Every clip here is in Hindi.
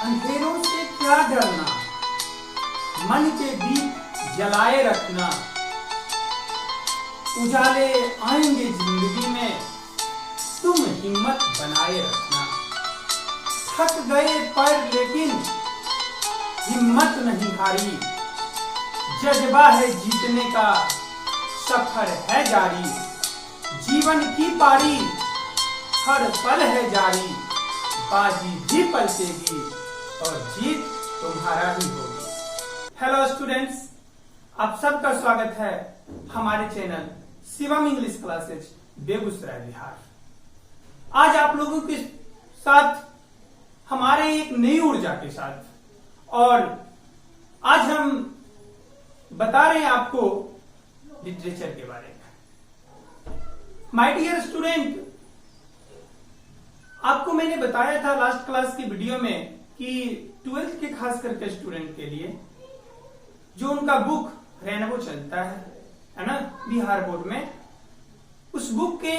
अंधेरों से क्या डरना, मन के दीप जलाए रखना। उजाले आएंगे जिंदगी में, तुम हिम्मत बनाए रखना। थक गए पर लेकिन हिम्मत नहीं हारी, जज्बा है जीतने का, सफर है जारी। जीवन की पारी हर पल है जारी, बाजी भी पलटेगी और जीत तुम्हारा ही होगी। हेलो स्टूडेंट्स, आप सबका स्वागत है हमारे channel Shivam English classes Begusarai Bihar. आज आप लोगों के साथ हमारे एक नई ऊर्जा के साथ, और आज हम बता रहे हैं आपको लिटरेचर के बारे में। माय डियर स्टूडेंट, आपको मैंने बताया था लास्ट क्लास की वीडियो में कि 12th के खास करके स्टूडेंट के लिए जो उनका बुक रेनबो चलता है ना, बिहार बोर्ड में, उस बुक के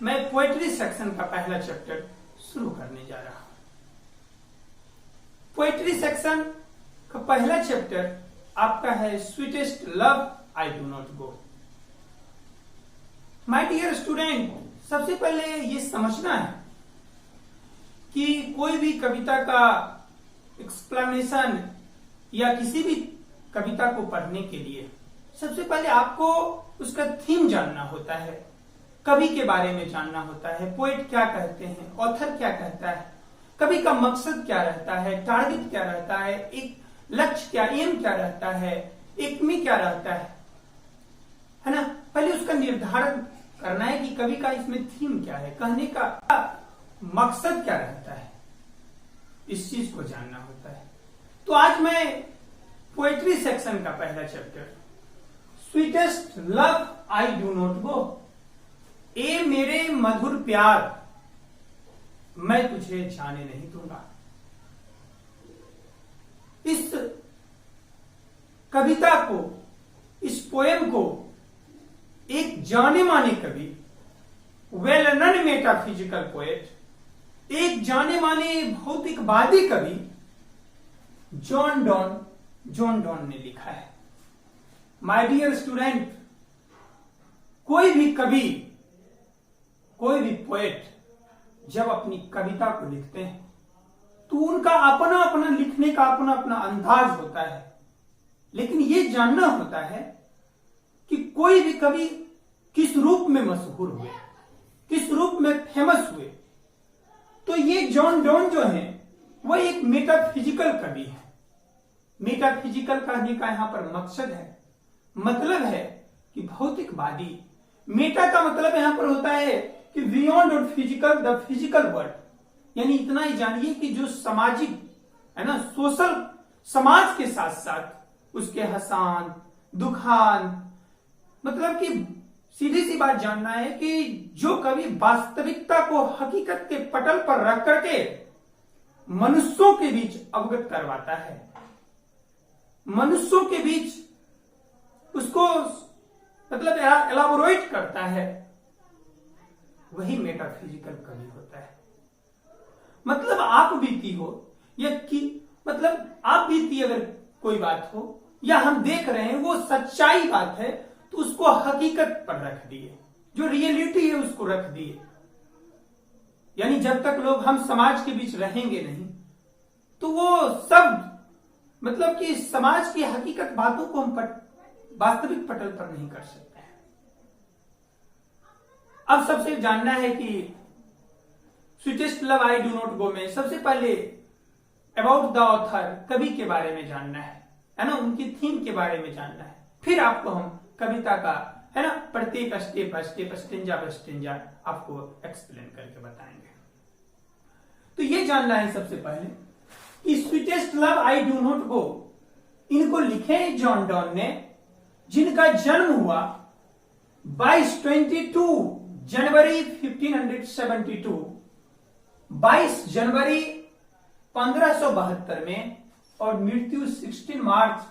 मैं पोएट्री सेक्शन का पहला चैप्टर शुरू करने जा रहा हूं। पोएट्री सेक्शन का पहला चैप्टर आपका है sweetest love I do not go. My dear student, सबसे पहले ये समझना है कि कोई भी कविता का एक्सप्लेनेशन या किसी भी कविता को पढ़ने के लिए सबसे पहले आपको उसका थीम जानना होता है, कवि के बारे में जानना होता है, पोएट क्या कहते हैं, ऑथर क्या कहता है, कवि का मकसद क्या रहता है, टारगेट क्या रहता है, एक लक्ष्य क्या, एम क्या रहता है, एक में क्या रहता है ना। पहले उसका निर्धारण करना है कि कवि का इसमें थीम क्या है, कहने का मकसद क्या रहता है, इस चीज को जानना होता है। तो आज मैं पोएट्री सेक्शन का पहला chapter sweetest love I do not go, ए मेरे मधुर प्यार मैं तुझे जाने नहीं दूंगा। इस कविता को, इस पोएम को एक जाने माने कवि, वेल नन मेटाफिजिकल पोएट, एक जाने माने भौतिकवादी कवि जॉन डॉन ने लिखा है। माय डियर स्टूडेंट, कोई भी कवि, कोई भी पोएट जब अपनी कविता को लिखते हैं तो उनका अपना अपना लिखने का अपना अपना अंदाज होता है, लेकिन ये जानना होता है कि कोई भी कवि किस रूप में मशहूर हुए, किस रूप में फेमस हुए। तो ये जॉन डॉन जो है वो एक मेटाफिजिकल कवि है। मेटाफिजिकल कहने का यहां पर मकसद है, मतलब है कि भौतिकवादी। मेटा का मतलब यहां पर होता है कि बियॉन्ड और फिजिकल, द फिजिकल वर्ल्ड, यानी इतना ही जानिए कि जो सामाजिक है ना, सोशल समाज के साथ साथ उसके हसान दुखान, मतलब कि सीधी सी बात जानना है कि जो कवि वास्तविकता को हकीकत के पटल पर रख करके मनुष्यों के बीच अवगत करवाता है, मनुष्यों के बीच उसको मतलब एलाबोरेट करता है, वही मेटाफिजिकल कवि होता है। मतलब आप बीती हो या कि मतलब आप बीती अगर कोई बात हो या हम देख रहे हैं वो सच्चाई बात है, तो उसको हकीकत पर रख दिए, जो रियलिटी है उसको रख दिए। यानी जब तक लोग हम समाज के बीच रहेंगे नहीं तो वो सब मतलब कि समाज की हकीकत बातों को हम वास्तविक पटल पर नहीं कर सकते हैं। अब सबसे जानना है कि sweetest love I do not गो में सबसे पहले अबाउट द ऑथर, कवि के बारे में जानना है ना, उनकी थीम के बारे में जानना है। फिर आपको हम कविता का है ना प्रत्येक step by step, stanza by stanza आपको एक्सप्लेन करके बताएंगे। तो ये जानना है सबसे पहले कि sweetest love I do not go इनको लिखे जॉन डॉन ने, जिनका जन्म हुआ 22 जनवरी 1572, 22 जनवरी 1572 में, और मृत्यु 16 मार्च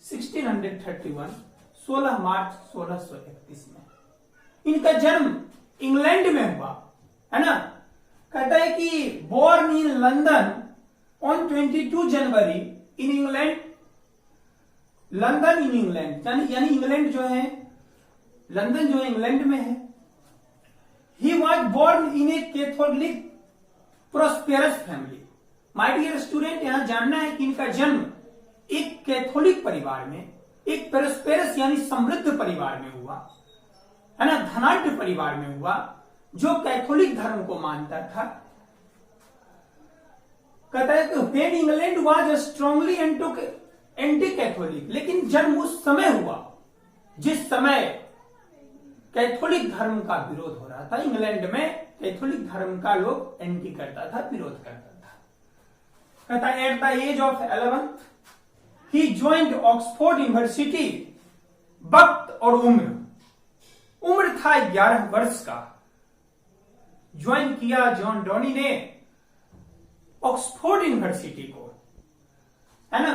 1631, 16 मार्च 1631 में। इनका जन्म इंग्लैंड में हुआ है ना। कहता है कि born in London on 22 January in England, London in England, यानी इंग्लैंड जो है, लंदन जो है इंग्लैंड में है। He was born in a Catholic prosperous family. My dear student, यहां जानना है कि इनका जन्म एक कैथोलिक परिवार में, एक प्रोस्पेरस यानी समृद्ध परिवार में हुआ, है ना, धनाढ्य परिवार में हुआ, जो कैथोलिक धर्म को मानता था। कहता है कि when England was strongly anti Catholic, लेकिन जन्म उस समय हुआ जिस समय कैथोलिक धर्म का विरोध हो रहा था। इंग्लैंड में कैथोलिक धर्म का लोग एंटी करता था, विरोध करता था। कहता है at the age of 11 he joined Oxford University. वक्त और उम्र था 11 वर्ष का। ज्वाइन किया जॉन डॉनी ने ऑक्सफोर्ड यूनिवर्सिटी को, है ना,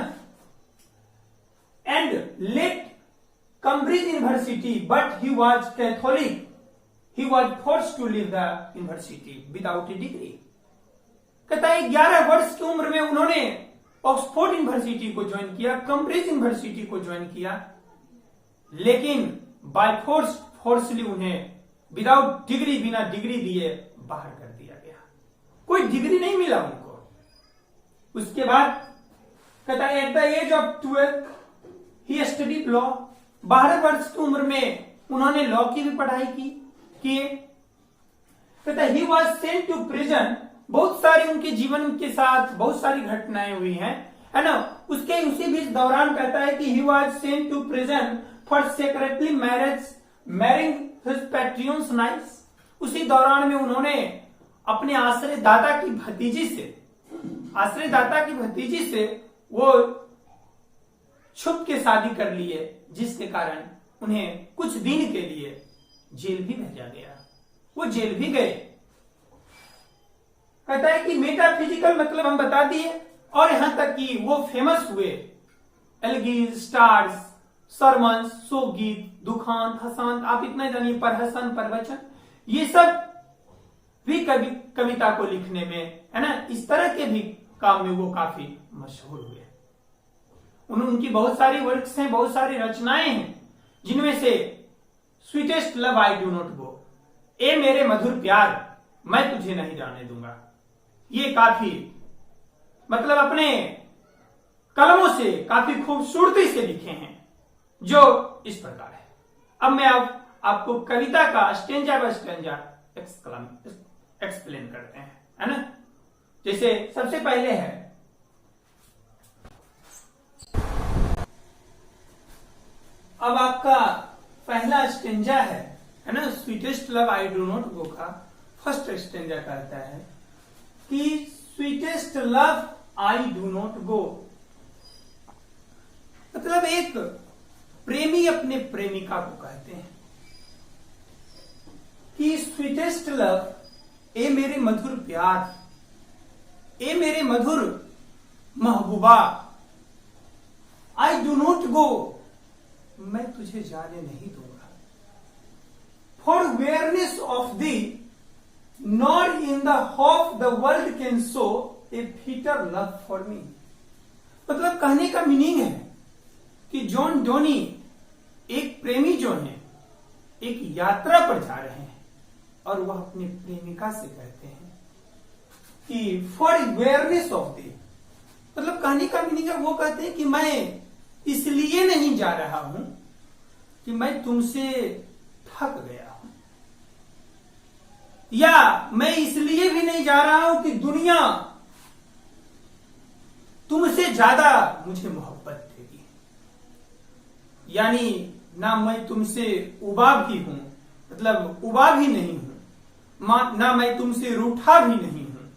and let Cambridge University, but he was Catholic, he was forced to leave the university without a degree. कहता है 11 वर्ष की उम्र में उन्होंने ऑक्सफोर्ड यूनिवर्सिटी को ज्वाइन किया, कैम्ब्रिज यूनिवर्सिटी को ज्वाइन किया, लेकिन बाय फोर्सली उन्हें विदाउट डिग्री, बिना डिग्री दिए बाहर कर दिया गया। कोई डिग्री नहीं मिला उनको। उसके बाद कहता है at the age of 12 he studied law. 12 वर्ष की उम्र में उन्होंने लॉ की भी पढ़ाई किए। कहता है he was sent to prison. बहुत सारी उनके जीवन के साथ बहुत सारी घटनाएं हुई हैं, है ना। उसके उसी बीच दौरान कहता है कि he was sent to prison for secretly marrying his patron's niece. उसी दौरान में उन्होंने अपने आश्रयदाता की भतीजी से वो छुप के शादी कर लिए, जिसके कारण उन्हें कुछ दिन के लिए जेल भी भेजा गया। वो जेल भी गए। कहता है कि मेटाफिजिकल मतलब हम बता दिए, और यहां तक कि वो फेमस हुए एल्गीज, स्टार्स, सरमन्स, शोक गीत, दुखांत, हसांत, आप इतना जानिए, परहसन, प्रवचन, ये सब भी कविता को लिखने में, है ना, इस तरह के भी काम में वो काफी मशहूर हुए। उनकी बहुत सारी वर्क्स हैं, बहुत सारी रचनाएं हैं, जिनमें से sweetest love I do not go, ए मेरे मधुर प्यार मैं तुझे नहीं जाने दूंगा, ये काफी मतलब अपने कलमों से काफी खूबसूरती से लिखे हैं, जो इस प्रकार है। अब मैं आपको कविता का स्टेंजा बाय स्टेंजा एक्सप्लेन करते हैं, है ना। जैसे सबसे पहले है, अब आपका पहला स्टेंजा है ना, sweetest love I do not गो का फर्स्ट स्टेंजा कहता है कि sweetest love I do not गो, मतलब एक प्रेमी अपने प्रेमिका को कहते हैं कि स्वीटेस्ट लव, ए मेरे मधुर प्यार, ए मेरे मधुर महबूबा, आई डू नॉट गो, मैं तुझे जाने नहीं दूंगा, for weariness of thee not in the hope the world can show a fitter love for me. मतलब कहने का मीनिंग है कि जॉन डोनी एक प्रेमी जो है, एक यात्रा पर जा रहे हैं, और वह अपनी प्रेमिका से कहते हैं कि फॉर अवेयरनेस ऑफ दी, मतलब कहने का मीनिंग है, वो कहते हैं कि मैं इसलिए नहीं जा रहा हूं कि मैं तुमसे थक गया हूं, या मैं इसलिए भी नहीं जा रहा हूं कि दुनिया तुमसे ज्यादा मुझे मोहब्बत देगी, यानी ना मैं तुमसे उबा भी हूं, मतलब उबा भी नहीं हूं, ना मैं तुमसे रूठा भी नहीं हूं,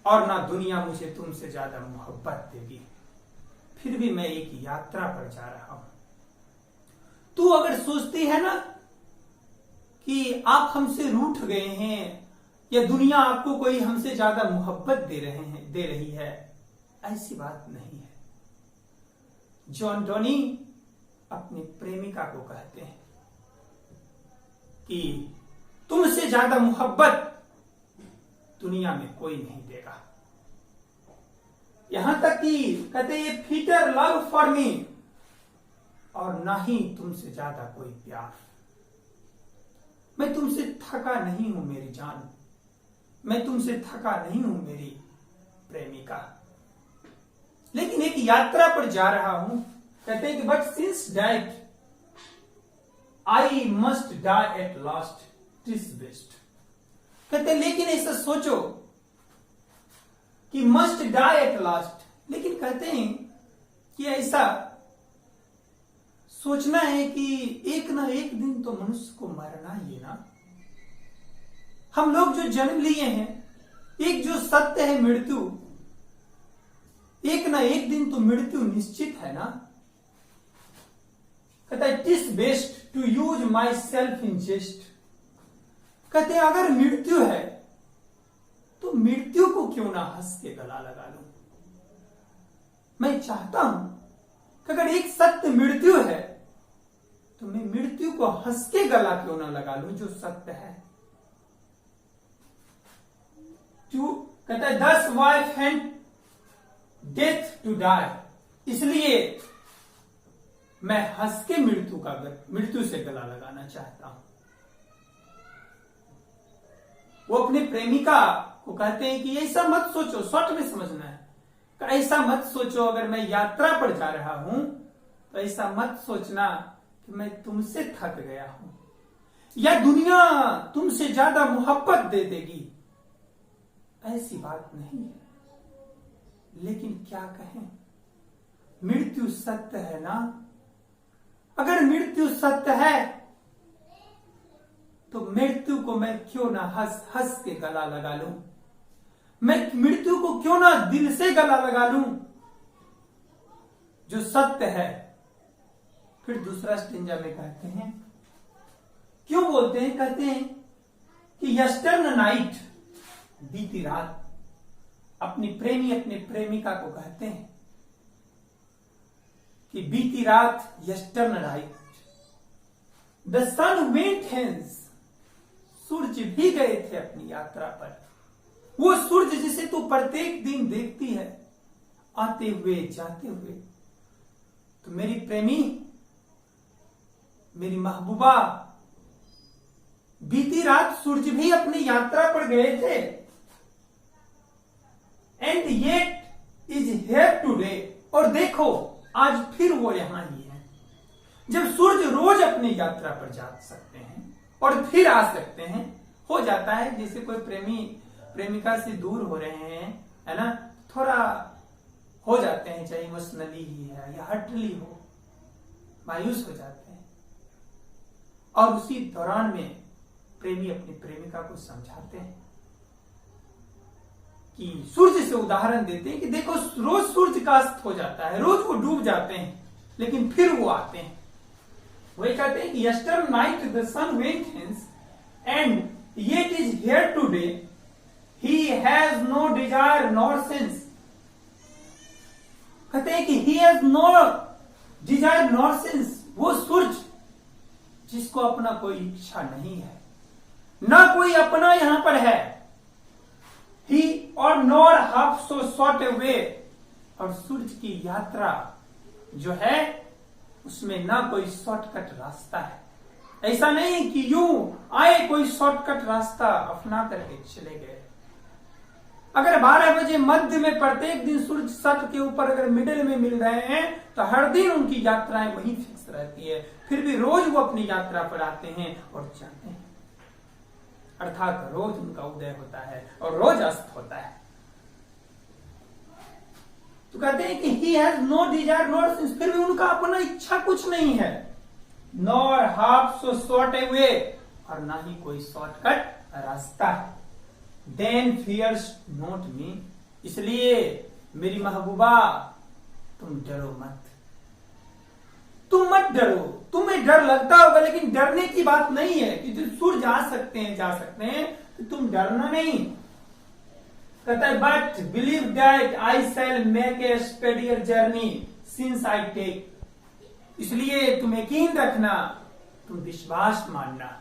और ना दुनिया मुझे तुमसे ज्यादा मोहब्बत देगी, फिर भी मैं एक यात्रा पर जा रहा हूं। तू अगर सोचती है ना कि आप हमसे रूठ गए हैं, या दुनिया आपको कोई हमसे ज्यादा मोहब्बत दे रही है, ऐसी बात नहीं है। जॉन डोनी अपनी प्रेमिका को कहते हैं कि तुमसे ज्यादा मोहब्बत दुनिया में कोई नहीं देगा, यहां तक कि कहते ये फिटर लव फॉर मी, और ना ही तुमसे ज्यादा कोई प्यार। मैं तुमसे थका नहीं हूं मेरी जान, मैं तुमसे थका नहीं हूं मेरी प्रेमिका, लेकिन एक यात्रा पर जा रहा हूं। कहते हैं कि but since that I must die at last, TISS best. कहते हैं लेकिन ऐसा सोचो कि मस्ट डाई एट लास्ट, लेकिन कहते हैं कि ऐसा सोचना है कि एक ना एक दिन तो मनुष्य को मरना ही है ना। हम लोग जो जन्म लिए हैं, एक जो सत्य है मृत्यु, एक ना एक दिन तो मृत्यु निश्चित है ना। कहता है it is best to use myself in jest. कहते हैं अगर मृत्यु है तो मृत्यु को क्यों ना हंस के गला लगा लूं। मैं चाहता हूं कि अगर एक सत्य मृत्यु है तो मैं मृत्यु को हंस के गला क्यों ना लगा लूं जो सत्य है। कहता है 10 wife and death to die, इसलिए मैं हंस के मृत्यु से गला लगाना चाहता हूं। वो अपने प्रेमिका को कहते हैं कि ऐसा मत सोचो, शॉर्ट में समझना है, ऐसा मत सोचो अगर मैं यात्रा पर जा रहा हूं तो ऐसा मत सोचना कि मैं तुमसे थक गया हूं या दुनिया तुमसे ज्यादा मोहब्बत दे देगी, ऐसी बात नहीं है। लेकिन क्या कहें, मृत्यु सत्य है ना। अगर मृत्यु सत्य है तो मृत्यु को मैं क्यों ना हंस हंस के गला लगा लूं, मैं मृत्यु को क्यों ना दिल से गला लगा लूं जो सत्य है। फिर दूसरा स्टेंजा में कहते हैं, क्यों बोलते हैं, कहते हैं कि यस्टर्न नाइट, बीती रात, अपनी प्रेमी अपने प्रेमिका को कहते हैं कि बीती रात yesternight, the sun went hence, सूरज भी गए थे अपनी यात्रा पर। वो सूरज जिसे तू प्रत्येक दिन देखती है आते हुए जाते हुए, तो मेरी प्रेमी, मेरी महबूबा, बीती रात सूरज भी अपनी यात्रा पर गए थे, and yet is here today, और देखो आज फिर वो यहां ही है। जब सूरज रोज अपनी यात्रा पर जा सकते हैं और फिर आ सकते हैं, हो जाता है जैसे कोई प्रेमी प्रेमिका से दूर हो रहे हैं, है ना, थोड़ा हो जाते हैं, चाहे इमोशनली ही है या हर्टली हो, मायूस हो जाते हैं। और उसी दौरान में प्रेमी अपनी प्रेमिका को समझाते हैं कि सूर्य से उदाहरण देते हैं कि देखो रोज सूर्य का अस्त हो जाता है, रोज वो डूब जाते हैं, लेकिन फिर वो आते हैं। वही कहते हैं कि yesternight the sun went hence and yet is here today, he has no desire nor sense. कहते हैं कि he has no desire nor sense, वो सूर्य जिसको अपना कोई इच्छा नहीं है, ना कोई अपना यहां पर है, ही और nor half so short away, और सूरज की यात्रा जो है उसमें ना कोई शॉर्टकट रास्ता है। ऐसा नहीं कि यूं आए कोई शॉर्टकट रास्ता अपना करके चले गए। अगर 12 बजे मध्य में प्रत्येक दिन सूरज सट के ऊपर अगर मिडिल में मिल रहे हैं तो हर दिन उनकी यात्राएं वही फिक्स रहती है, फिर भी रोज वो अपनी यात्रा पर आते हैं और जाते हैं, अर्थात रोज उनका उदय होता है और रोज अस्त होता है। तो कहते हैं कि he has no desire nor sense, फिर भी उनका अपना इच्छा कुछ नहीं है, nor half so short away, और ना ही कोई शॉर्टकट रास्ता है। देन फियर्स नॉट मी, इसलिए मेरी महबूबा तुम डरो मत, तुम मत डरो। तुम्हें डर लगता होगा लेकिन डरने की बात नहीं है कि जो सूर्य जा सकते हैं तो तुम डरना नहीं। कहता है but believe that I shall make a speedier journey since I take, इसलिए तुम यकीन रखना, तुम विश्वास मानना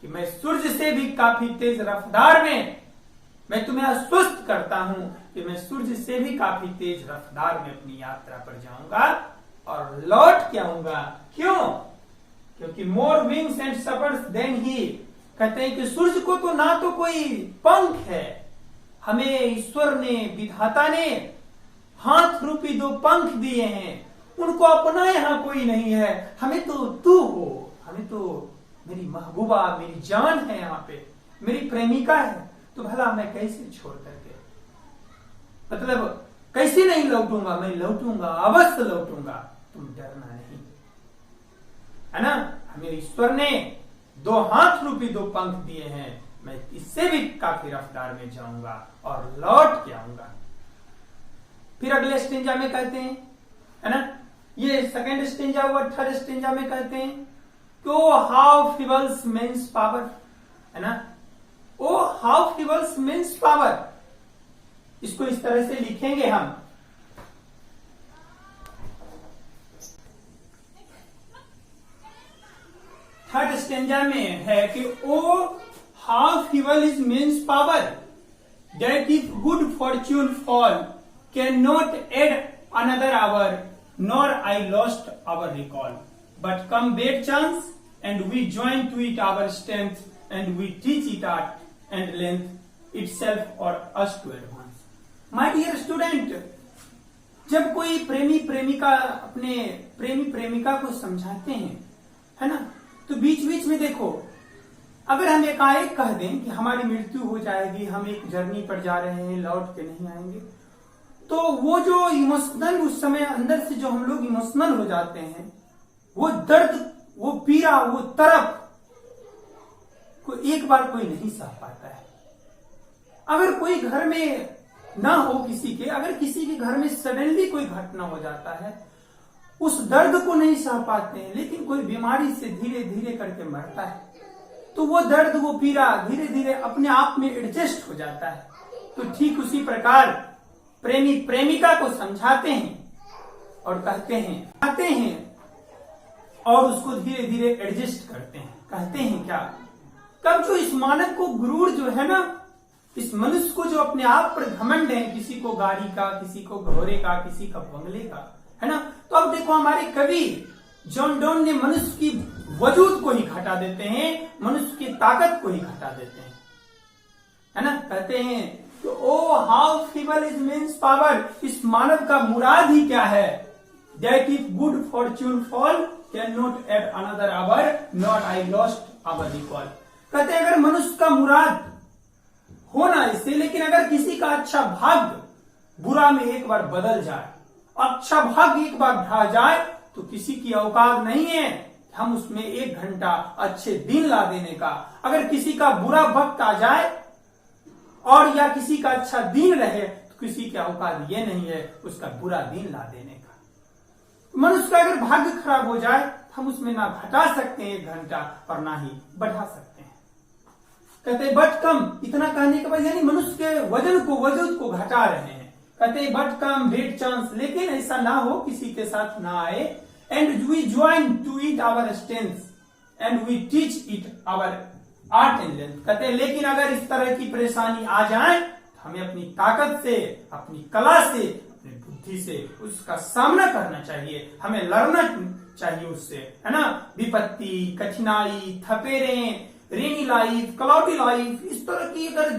कि मैं सूर्य से भी काफी तेज रफ्तार में मैं तुम्हें आश्वस्त करता हूं कि मैं सूर्य से भी काफी तेज रफ्तार में अपनी यात्रा पर जाऊंगा और लौट के आऊंगा। क्यों? क्योंकि मोर विंग्स एंड सपर्स देन ही। कहते हैं कि सूर्य को तो ना तो कोई पंख है, हमें ईश्वर ने, विधाता ने हाथ रूपी 2 पंख दिए हैं, उनको अपना यहां कोई नहीं है। हमें तो तू हो, हमें तो मेरी महबूबा, मेरी जान है, यहाँ पे मेरी प्रेमिका है, तो भला मैं कैसे छोड़ करके, मतलब कैसे नहीं लौटूंगा? मैं लौटूंगा, अवश्य लौटूंगा, तुम डरना नहीं, है ना। हमें ईश्वर ने 2 हाथ रूपी 2 पंख दिए हैं, मैं इससे भी काफी रफ्तार में जाऊंगा और लौट के आऊंगा। फिर अगले स्टेंजा में कहते हैं, है ना, ये सेकंड स्टेंजा हुआ। थर्ड स्टेंजा में कहते हैं कि oh how feebles mains power, है ना, ओ हाउ फीबल्स मेंस पावर। इसको इस तरह से लिखेंगे हम, थर्ड स्टेंजा में है कि oh how feeble is man's power that if good fortune fall can not add another hour nor I lost our recall, but come bad chance, and we join to it our strength, and we teach it art and length itself or us to advance. My dear student, जब कोई प्रेमी प्रेमिका अपने प्रेमी प्रेमिका को समझाते हैं, है ना, तो बीच बीच में देखो, अगर हम एकाएक कह दें कि हमारी मृत्यु हो जाएगी, हम एक जर्नी पर जा रहे हैं, लौट के नहीं आएंगे, तो वो जो इमोशनल उस समय अंदर से जो हम लोग इमोशनल हो जाते हैं, वो दर्द, वो पीड़ा, वो तरफ को एक बार कोई नहीं सह पाता है। अगर कोई घर में ना हो किसी के, अगर किसी के घर में सडनली कोई घटना हो जाता है, उस दर्द को नहीं सह पाते हैं, लेकिन कोई बीमारी से धीरे धीरे करके मरता है, तो वो दर्द, वो पीड़ा धीरे धीरे अपने आप में एडजस्ट हो जाता है। तो ठीक उसी प्रकार प्रेमी प्रेमिका को समझाते हैं और कहते हैं, आते हैं और उसको धीरे धीरे एडजस्ट करते हैं। कहते हैं क्या? कब जो इस मानव को गुरूर जो है ना, इस मनुष्य को जो अपने आप पर घमंड है, किसी को गाड़ी का, किसी को घोड़े का, किसी का बंगले का, है ना, तो अब देखो हमारे कवि जॉन डॉन ने मनुष्य की वजूद को ही घटा देते हैं, मनुष्य की ताकत को ही घटा देते हैं, है ना। कहते हैं तो oh how feeble is man's power, इस मानव का मुराद ही क्या है? That if good fortune fall can not add another hour not I lost hour recall. कहते हैं अगर मनुष्य का मुराद होना इससे, लेकिन अगर किसी का अच्छा भाग्य बुरा में एक बार बदल जाए, अच्छा भाग्य एक बार ढा जाए, तो किसी की औकात नहीं है हम उसमें 1 घंटा अच्छे दिन ला देने का। अगर किसी का बुरा वक्त आ जाए और या किसी का अच्छा दिन रहे, तो किसी की औकात ये नहीं है उसका बुरा दिन ला देने का। मनुष्य का अगर भाग्य खराब हो जाए, हम उसमें ना घटा सकते हैं 1 घंटा और ना ही बढ़ा सकते हैं। कहते हैं बट कम, इतना कहने के बाद यानी मनुष्य के वजन को घटा रहे हैं। कहते हैं बट कम बेड चांस, लेकिन ऐसा ना हो किसी के साथ ना आए, and we join to it our strength and we teach it our art and length. कहते हैं लेकिन अगर इस तरह की परेशानी आ जाए, तो हमें अपनी ताकत से, अपनी कला से, अपनी बुद्धि से उसका सामना करना चाहिए, हमें लड़ना चाहिए उससे, है ना। विपत्ति, कठिनाई, थपेरे, रेनी लाइफ, क्लाउडी लाइफ, इस तरह की अगर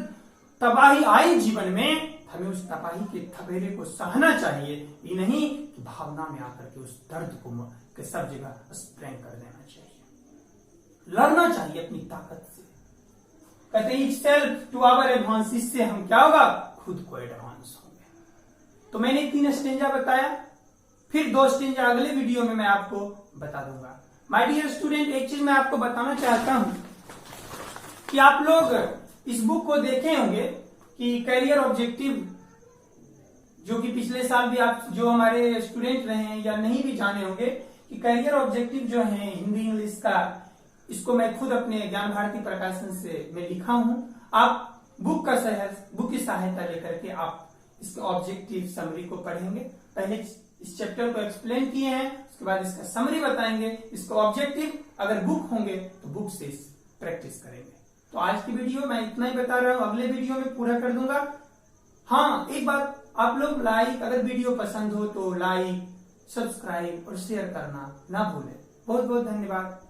तबाही आई जीवन में, हमें उस तबाही के थपेरे को सहना चाहिए, ये नहीं कि भावना में आकर के उस दर्द को के सब जगह स्प्रेंग कर देना चाहिए। लड़ना चाहिए अपनी ताकत से। कहते हैं सेल्फ टू आवर एडवांस, इससे हम क्या होगा? खुद को एडवांस होंगे। तो मैंने 3 स्टेंजा बताया, फिर 2 स्टेंजा अगले वीडियो में मैं आपको बता दूंगा। माय डियर स्टूडेंट, एक चीज मैं आपको बताना चाहता हूं कि आप लोग इस बुक को देखे होंगे कि कैरियर ऑब्जेक्टिव, जो कि पिछले साल भी आप जो हमारे स्टूडेंट रहे हैं या नहीं भी जाने होंगे कि कैरियर ऑब्जेक्टिव जो है हिंदी इंग्लिश का, इसको मैं खुद अपने ज्ञान भारती प्रकाशन से मैं लिखा हूं। आप बुक की सहायता लेकर के आप इसके ऑब्जेक्टिव समरी को पढ़ेंगे। पहले इस चैप्टर को एक्सप्लेन किए हैं, उसके बाद इसका समरी बताएंगे, इसको ऑब्जेक्टिव अगर बुक होंगे तो बुक से प्रैक्टिस करेंगे। तो आज की वीडियो मैं इतना ही बता रहा हूं, अगले वीडियो में पूरा कर दूंगा। हाँ, एक बात, आप लोग लाइक, अगर वीडियो पसंद हो तो लाइक, सब्सक्राइब और शेयर करना ना भूलें। बहुत बहुत धन्यवाद।